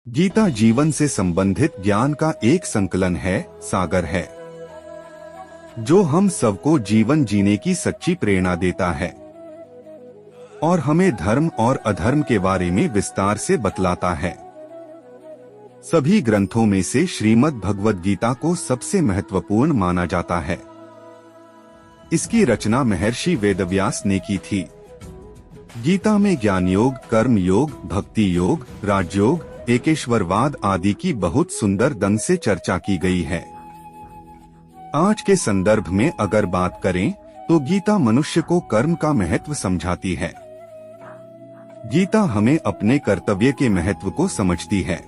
गीता जीवन से संबंधित ज्ञान का एक संकलन है, सागर है, जो हम सबको जीवन जीने की सच्ची प्रेरणा देता है और हमें धर्म और अधर्म के बारे में विस्तार से बतलाता है। सभी ग्रंथों में से श्रीमद् भगवद गीता को सबसे महत्वपूर्ण माना जाता है। इसकी रचना महर्षि वेदव्यास ने की थी। गीता में ज्ञान योग, कर्म योग, भक्ति योग, राजयोग, एकेश्वरवाद आदि की बहुत सुंदर ढंग से चर्चा की गई है। आज के संदर्भ में अगर बात करें तो गीता मनुष्य को कर्म का महत्व समझाती है। गीता हमें अपने कर्तव्य के महत्व को समझती है।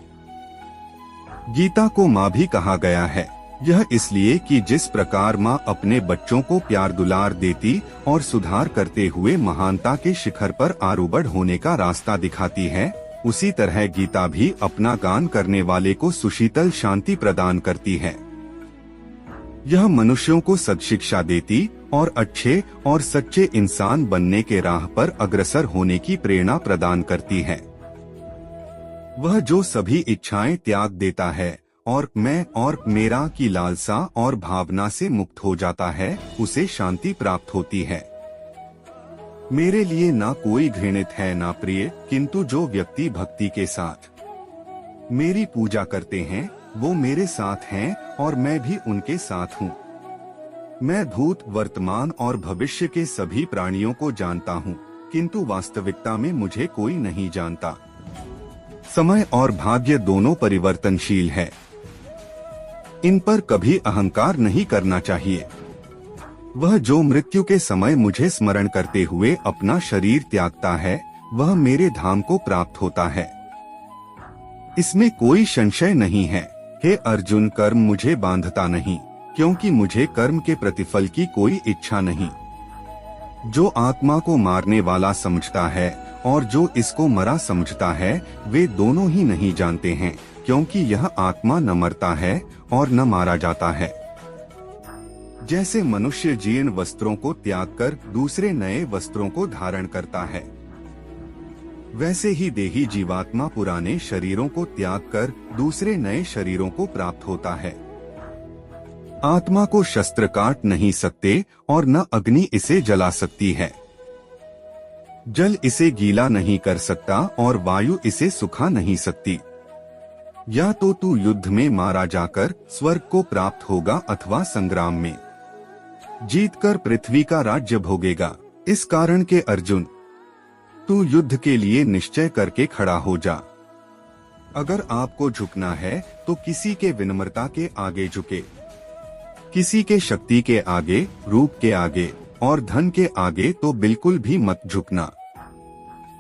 गीता को माँ भी कहा गया है, यह इसलिए कि जिस प्रकार माँ अपने बच्चों को प्यार दुलार देती और सुधार करते हुए महानता के शिखर पर आरूढ़ होने का रास्ता दिखाती है, उसी तरह गीता भी अपना गान करने वाले को सुशीतल शांति प्रदान करती है। यह मनुष्यों को सद्शिक्षा देती और अच्छे और सच्चे इंसान बनने के राह पर अग्रसर होने की प्रेरणा प्रदान करती है। वह जो सभी इच्छाएं त्याग देता है और मैं और मेरा की लालसा और भावना से मुक्त हो जाता है, उसे शांति प्राप्त होती है। मेरे लिए ना कोई घृणित है ना प्रिय, किंतु जो व्यक्ति भक्ति के साथ मेरी पूजा करते हैं वो मेरे साथ हैं और मैं भी उनके साथ हूँ। मैं भूत, वर्तमान और भविष्य के सभी प्राणियों को जानता हूँ, किंतु वास्तविकता में मुझे कोई नहीं जानता। समय और भाग्य दोनों परिवर्तनशील है। इन पर कभी अहंकार नहीं करना चाहिए। वह जो मृत्यु के समय मुझे स्मरण करते हुए अपना शरीर त्यागता है, वह मेरे धाम को प्राप्त होता है। इसमें कोई संशय नहीं है। हे अर्जुन, कर्म मुझे बांधता नहीं, क्योंकि मुझे कर्म के प्रतिफल की कोई इच्छा नहीं। जो आत्मा को मारने वाला समझता है और जो इसको मरा समझता है, वे दोनों ही नहीं जानते हैं, क्योंकि यह आत्मा न मरता है और न मारा जाता है। जैसे मनुष्य जीर्ण वस्त्रों को त्याग कर दूसरे नए वस्त्रों को धारण करता है, वैसे ही देही जीवात्मा पुराने शरीरों को त्याग कर दूसरे नए शरीरों को प्राप्त होता है। आत्मा को शस्त्र काट नहीं सकते और न अग्नि इसे जला सकती है। जल इसे गीला नहीं कर सकता और वायु इसे सुखा नहीं सकती। या तो तू युद्ध में मारा जाकर स्वर्ग को प्राप्त होगा अथवा संग्राम में जीतकर पृथ्वी का राज्य भोगेगा। इस कारण के अर्जुन, तू युद्ध के लिए निश्चय करके खड़ा हो जा। अगर आपको झुकना है तो किसी के विनम्रता के आगे झुके, किसी के शक्ति के आगे, रूप के आगे और धन के आगे तो बिल्कुल भी मत झुकना।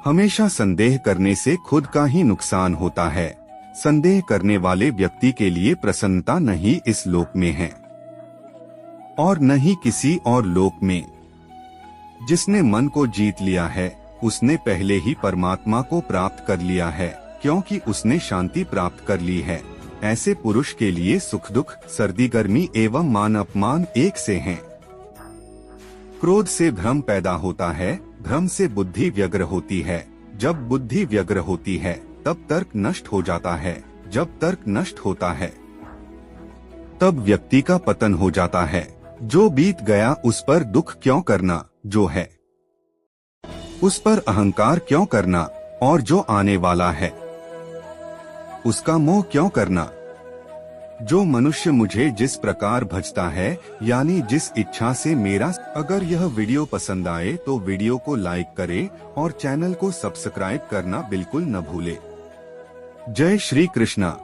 हमेशा संदेह करने से खुद का ही नुकसान होता है। संदेह करने वाले व्यक्ति के लिए प्रसन्नता नहीं इस लोक में है और न ही किसी और लोक में। जिसने मन को जीत लिया है, उसने पहले ही परमात्मा को प्राप्त कर लिया है, क्योंकि उसने शांति प्राप्त कर ली है। ऐसे पुरुष के लिए सुख दुख, सर्दी गर्मी एवं मान अपमान एक से हैं। क्रोध से भ्रम पैदा होता है, भ्रम से बुद्धि व्यग्र होती है। जब बुद्धि व्यग्र होती है तब तर्क नष्ट हो जाता है। जब तर्क नष्ट होता है तब व्यक्ति का पतन हो जाता है। जो बीत गया उस पर दुख क्यों करना, जो है उस पर अहंकार क्यों करना, और जो आने वाला है उसका मोह क्यों करना। जो मनुष्य मुझे जिस प्रकार भजता है, यानी जिस इच्छा से मेरा। अगर यह वीडियो पसंद आए तो वीडियो को लाइक करें और चैनल को सब्सक्राइब करना बिल्कुल न भूले। जय श्री कृष्णा।